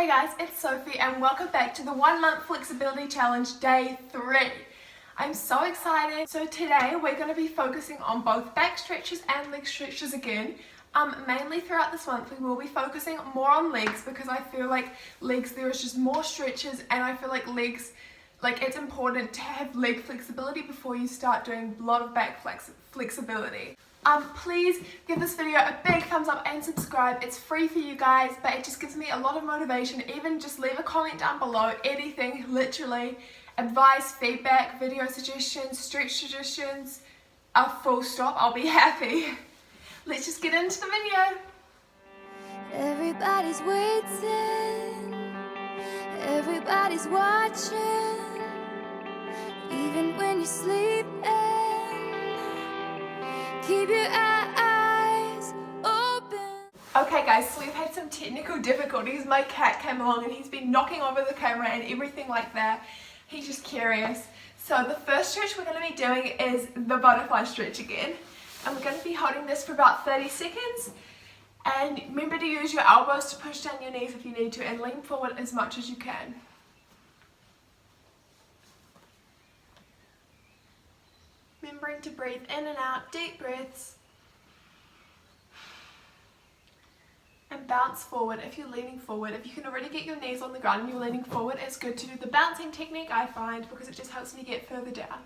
Hey guys, it's Sophie and welcome back to the 1 month flexibility challenge day 3. I'm so excited. So today we're going to be focusing on both back stretches and leg stretches again. Mainly throughout this month we will be focusing more on legs because I feel like legs there is just more stretches, and I feel like legs, it's important to have leg flexibility before you start doing a lot of back flexibility. Please give this video a big thumbs up and subscribe. It's free for you guys, but it just gives me a lot of motivation. Even just leave a comment down below, anything, literally, advice, feedback, video suggestions, stretch suggestions, a full stop, I'll be happy. Let's just get into the video. Everybody's waiting, everybody's watching, even when you're sleeping. Keep your eyes open. Okay guys, so we've had some technical difficulties. My cat came along and he's been knocking over the camera and everything like that. He's just curious. So the first stretch we're going to be doing is the butterfly stretch again. And we're going to be holding this for about 30 seconds. And remember to use your elbows to push down your knees if you need to, and lean forward as much as you can. Remembering to breathe in and out, deep breaths. And bounce forward if you're leaning forward. If you can already get your knees on the ground and you're leaning forward, it's good to do the bouncing technique, I find, because it just helps me get further down.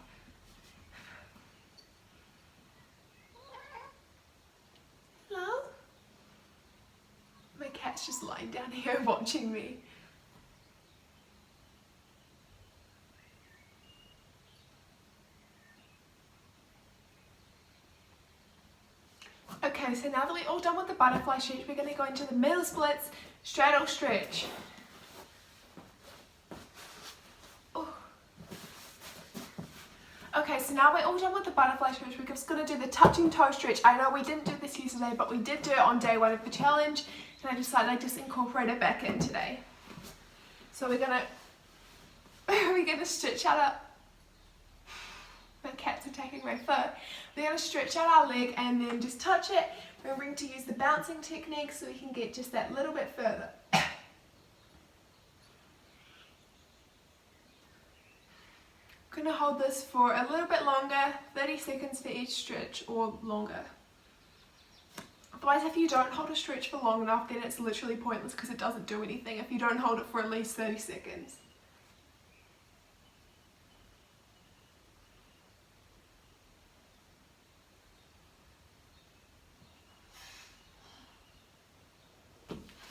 Hello? My cat's just lying down here watching me. Okay, so now that we're all done with the butterfly stretch, we're going to go into the middle splits, straddle stretch. Oh. Okay, so now we're all done with the butterfly stretch, we're just going to do the touching toe stretch. I know we didn't do this yesterday, but we did do it on day 1 of the challenge, and I decided I'd just incorporate it back in today. So we're going to stretch out our... My cat's attacking my foot. We're going to stretch out our leg and then just touch it. Remembering to use the bouncing technique so we can get just that little bit further. I'm going to hold this for a little bit longer, 30 seconds for each stretch or longer. Otherwise, if you don't hold a stretch for long enough, then it's literally pointless because it doesn't do anything if you don't hold it for at least 30 seconds.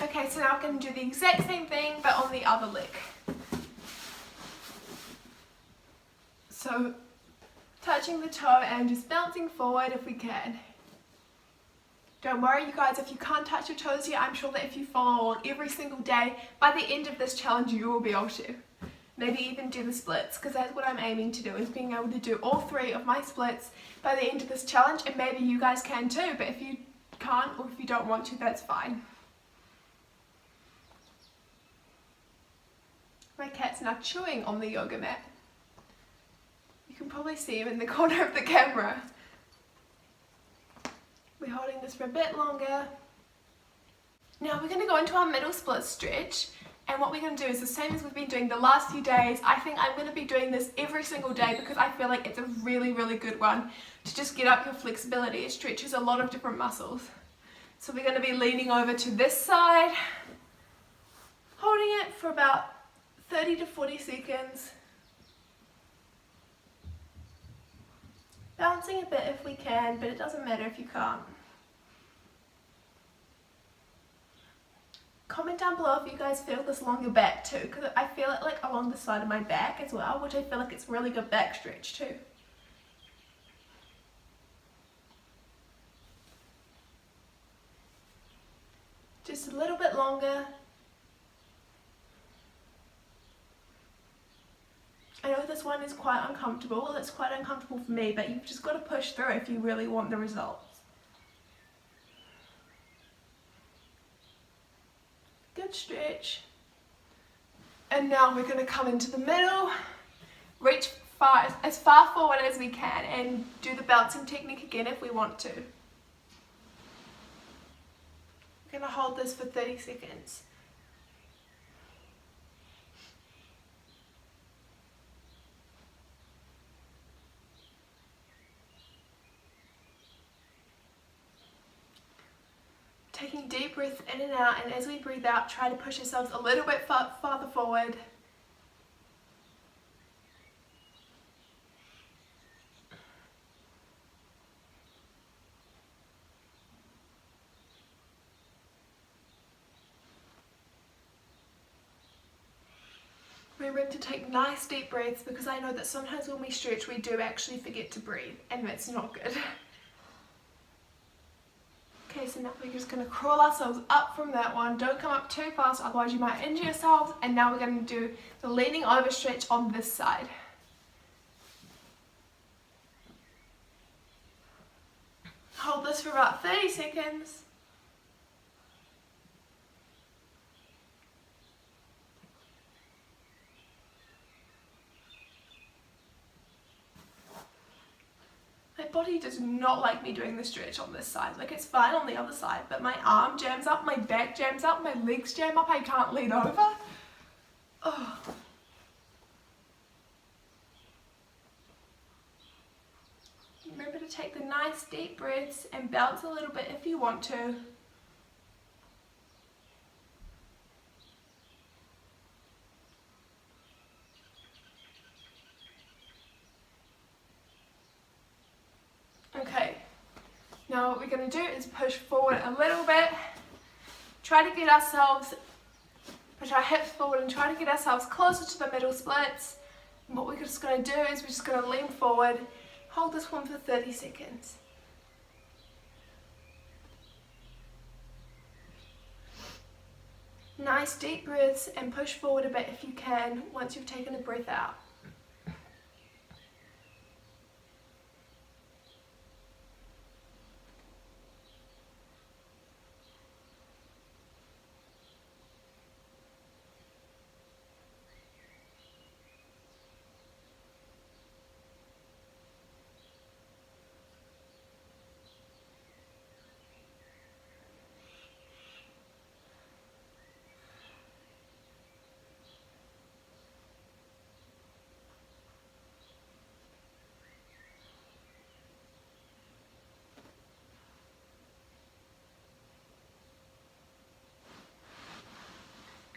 Okay, so now I'm going to do the exact same thing, but on the other leg. So, touching the toe and just bouncing forward if we can. Don't worry you guys, if you can't touch your toes yet, I'm sure that if you follow along every single day, by the end of this challenge you will be able to. Maybe even do the splits, because that's what I'm aiming to do, is being able to do all 3 of my splits by the end of this challenge, and maybe you guys can too, but if you can't or if you don't want to, that's fine. My cat's now chewing on the yoga mat. You can probably see him in the corner of the camera. We're holding this for a bit longer. Now we're going to go into our middle split stretch, and what we're going to do is the same as we've been doing the last few days. I think I'm going to be doing this every single day because I feel like it's a really, really good one to just get up your flexibility. It stretches a lot of different muscles. So we're going to be leaning over to this side, holding it for about 30 to 40 seconds. Bouncing a bit if we can, but it doesn't matter if you can't. Comment down below if you guys feel this along your back too, because I feel it like along the side of my back as well, which I feel like it's really good back stretch too. Just a little bit longer. I know this one is quite uncomfortable. Well, it's quite uncomfortable for me, but you've just got to push through if you really want the results. Good stretch. And now we're going to come into the middle, reach as far forward as we can, and do the bouncing technique again if we want to. We're going to hold this for 30 seconds. Taking deep breaths in and out, and as we breathe out, try to push ourselves a little bit farther forward. Remembering to take nice deep breaths, because I know that sometimes when we stretch we do actually forget to breathe, and that's not good. Okay, so now we're just going to crawl ourselves up from that one. Don't come up too fast, otherwise you might injure yourselves. And now we're going to do the leaning over stretch on this side. Hold this for about 30 seconds. My body does not like me doing the stretch on this side. Like, it's fine on the other side, but my arm jams up, my back jams up, my legs jam up, I can't lean over. Oh. Remember to take the nice deep breaths and bounce a little bit if you want to. Okay, now what we're going to do is push forward a little bit, try to get ourselves, push our hips forward and try to get ourselves closer to the middle splits. And what we're just going to do is we're just going to lean forward, hold this one for 30 seconds. Nice deep breaths and push forward a bit if you can once you've taken a breath out.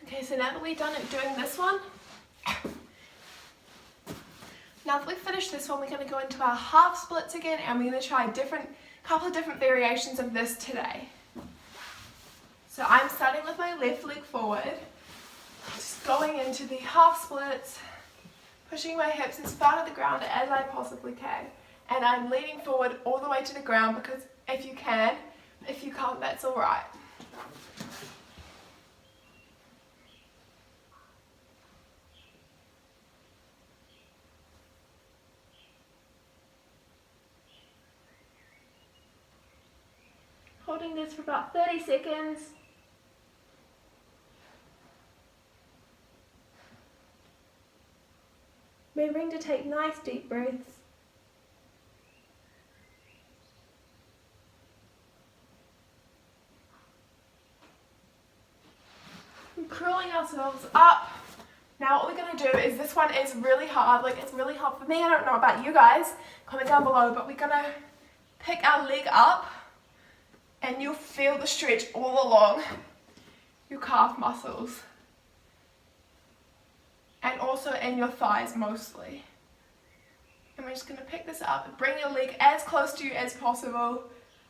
Okay, so now that we're done doing this one, now that we've finished this one, we're going to go into our half splits again, and we're going to try a couple of different variations of this today. So I'm starting with my left leg forward, just going into the half splits, pushing my hips as far to the ground as I possibly can, and I'm leaning forward all the way to the ground, because if you can, if you can't, that's alright. Holding this for about 30 seconds. Remembering to take nice deep breaths. And crawling ourselves up. Now what we're going to do is, this one is really hard, like it's really hard for me, I don't know about you guys, comment down below, but we're going to pick our leg up. And you'll feel the stretch all along your calf muscles. And also in your thighs mostly. And we're just going to pick this up and bring your leg as close to you as possible.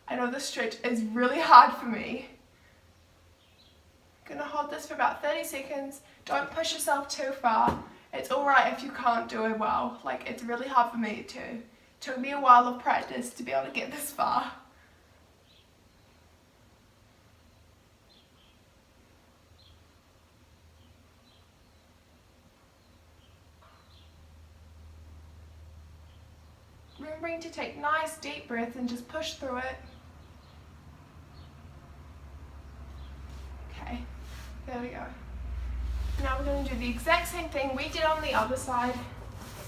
I know this stretch is really hard for me. I'm going to hold this for about 30 seconds. Don't push yourself too far. It's alright if you can't do it well. Like, it's really hard for me too. It took me a while of practice to be able to get this far. Remembering to take nice deep breaths and just push through it. Okay, there we go. Now we're going to do the exact same thing we did on the other side.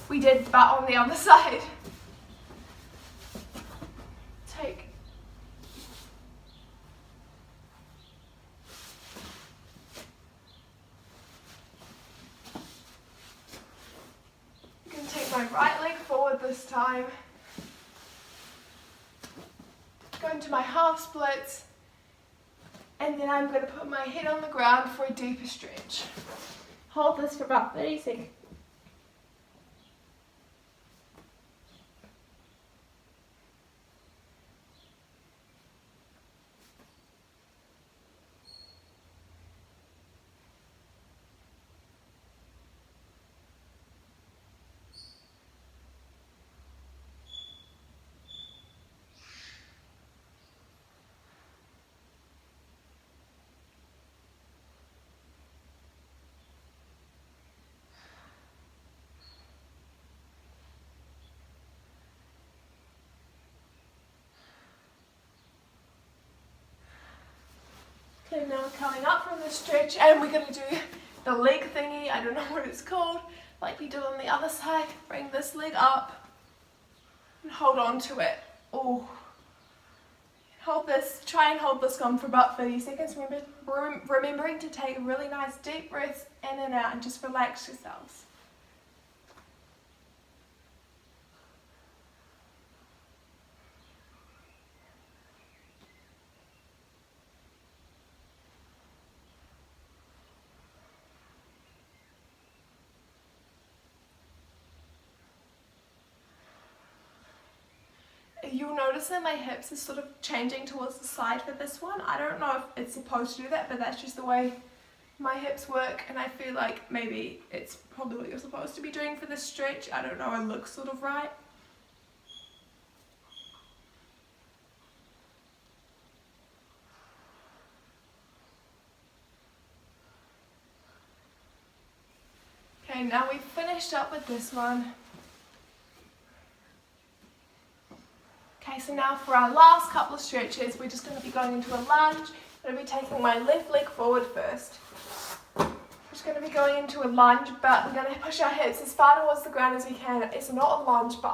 We did, but on the other side. Take. I'm going to take my right leg forward this time. Go into my half splits. And then I'm going to put my head on the ground for a deeper stretch. Hold this for about 30 seconds. Okay, now we're coming up from the stretch and we're going to do the leg thingy. I don't know what it's called. Like we did on the other side. Bring this leg up and hold on to it. Oh, hold this. Try and hold this going for about 30 seconds. Remembering to take really nice deep breaths in and out and just relax yourselves. You'll notice that my hips are sort of changing towards the side for this one. I don't know if it's supposed to do that, but that's just the way my hips work, and I feel like maybe it's probably what you're supposed to be doing for this stretch. I don't know, it looks sort of right. Okay, now we've finished up with this one. Okay, so now for our last couple of stretches, we're just going to be going into a lunge. I'm going to be taking my left leg forward first. We're just going to be going into a lunge, but we're going to push our hips as far towards the ground as we can. It's not a lunge, but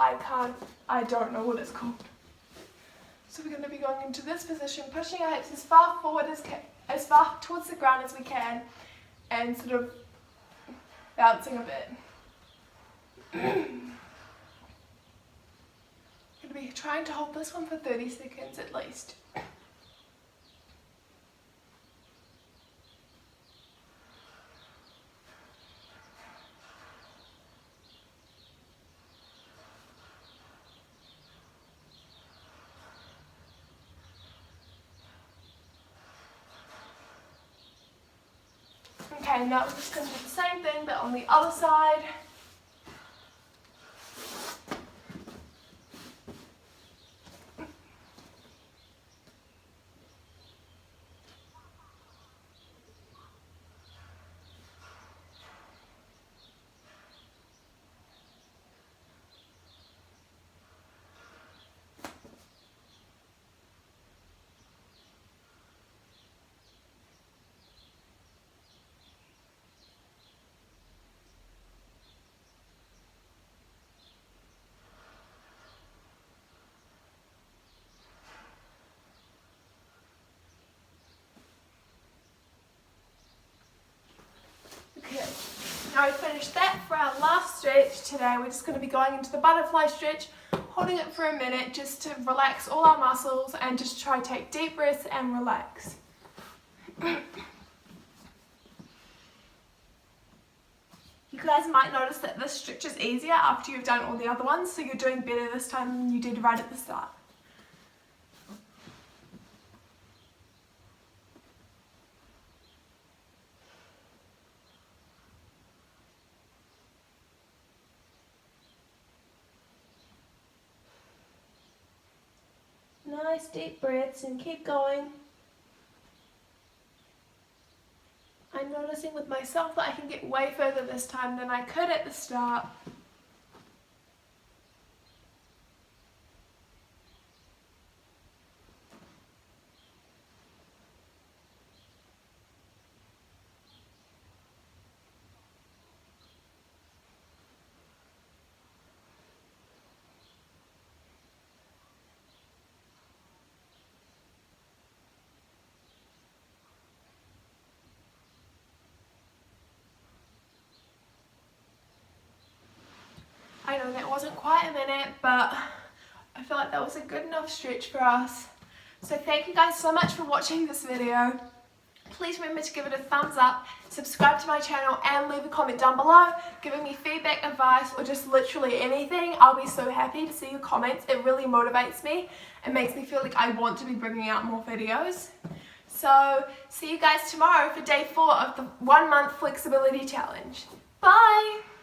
I don't know what it's called. So we're going to be going into this position, pushing our hips as far forward as far towards the ground as we can, and sort of bouncing a bit. Be trying to hold this one for 30 seconds at least. Okay, now we're just going to do the same thing but on the other side. Now we've finished that for our last stretch today. We're just going to be going into the butterfly stretch, holding it for a minute just to relax all our muscles and just try to take deep breaths and relax. You guys might notice that this stretch is easier after you've done all the other ones, so you're doing better this time than you did right at the start. Nice deep breaths and keep going. I'm noticing with myself that I can get way further this time than I could at the start. I know that wasn't quite a minute, but I feel like that was a good enough stretch for us. So thank you guys so much for watching this video. please remember to give it a thumbs up, subscribe to my channel and leave a comment down below giving me feedback, advice or just literally anything. I'll be so happy to see your comments. It really motivates me and makes me feel like I want to be bringing out more videos. So see you guys tomorrow for day 4 of the 1 month flexibility challenge. Bye!